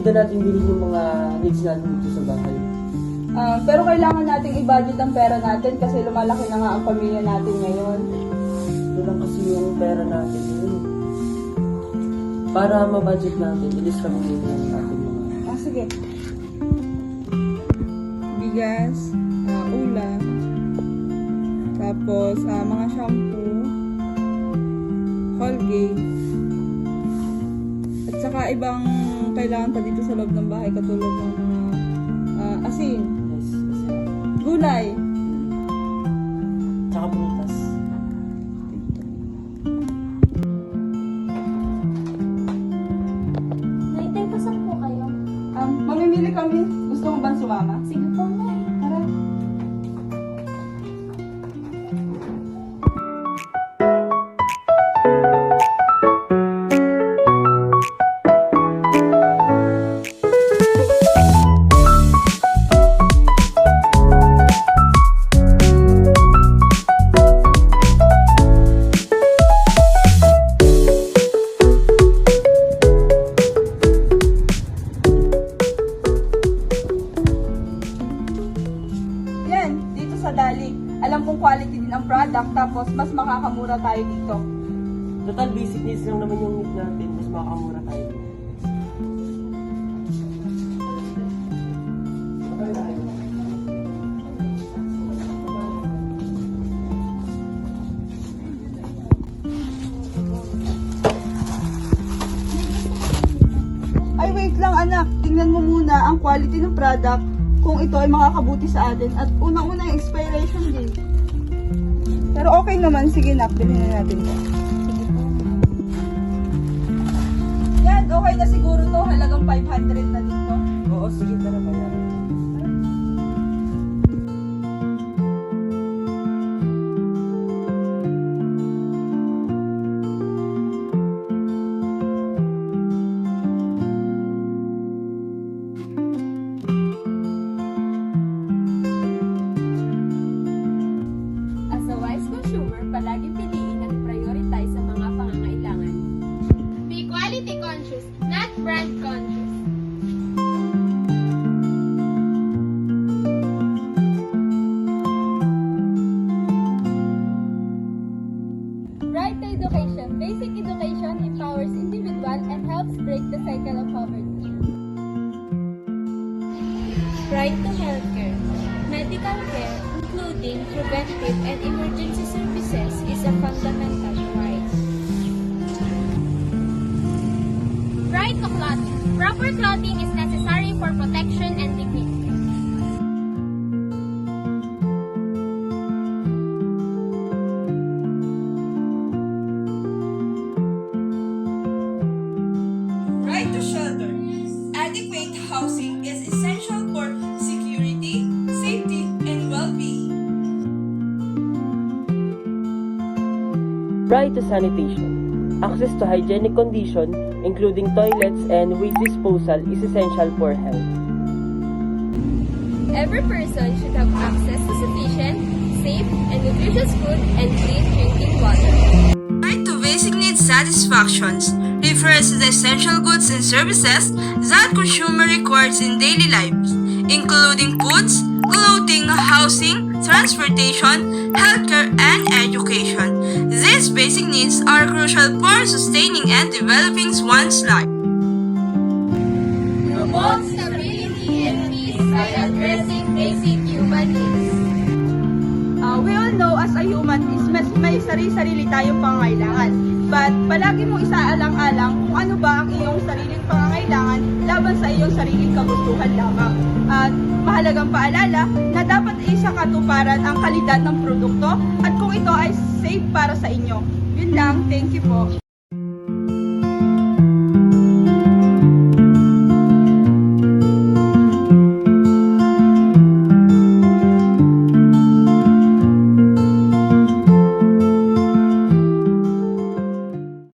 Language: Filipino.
na natin bilhin yung mga needs natin dito sa bahay. Pero kailangan nating i-budget ang pera natin kasi lumalaki na nga ang pamilya natin ngayon. Ito lang kasi yung pera natin yun. Para ma-budget natin, ilis kami nito yung ating mga... Sige. Bigas, ulam, tapos mga shampoo, Colgate, at saka ibang kailangan pa dito sa loob ng bahay katulad ng mga asin, Yes, kasi... gulay, Tsaka prutas. Naitay, pasan po kayo? mamimili kami. Gusto mo bang sumama? Sige po, Nay. Tara. Yan, dito sa Dali. Alam kong quality din ang product, tapos mas makakamura tayo dito. Total basic needs lang naman yung need natin. Mas makakamura tayo dito. Ay, wait lang anak. Tingnan mo muna ang quality ng product kung ito ay makakabuti sa atin. At unang-una yung expiration date. Pero okay naman. Sige nak, bilhin na natin to. Yan, okay na siguro to. Halagang 500 na dito. Oo, sige, tara bayaran. As a wise consumer, palagi piliin at prioritize sa mga pangangailangan. Be quality conscious, not brand conscious. Right to education. Basic education empowers individual and helps break the cycle of poverty. Right to healthcare. Medical care, including preventive and emergency services, is a fundamental right. Right to clothing. Proper clothing is necessary for protection and dignity. Right to shelter. Adequate housing is essential for security, safety, and well-being. Right to sanitation. Access to hygienic condition, including toilets and waste disposal, is essential for health. Every person should have access to sufficient, safe, and nutritious food and clean drinking water. Right to basic needs satisfactions refers to the essential goods and services that consumer requires in daily lives, including foods, clothing, housing, transportation, healthcare, and education. These basic needs are crucial for sustaining and developing one's life. Promote stability and peace by addressing basic human needs. We all know as a human is may sarili-sarili tayong pangangailangan. But palagi mo isaalang-alang kung ano ba ang iyong sariling pangangailangan laban sa iyong sariling kagustuhan lamang. At mahalagang paalala na dapat isa katuparan ang kalidad ng produkto at kung ito ay safe para sa inyo. Yun lang, thank you po.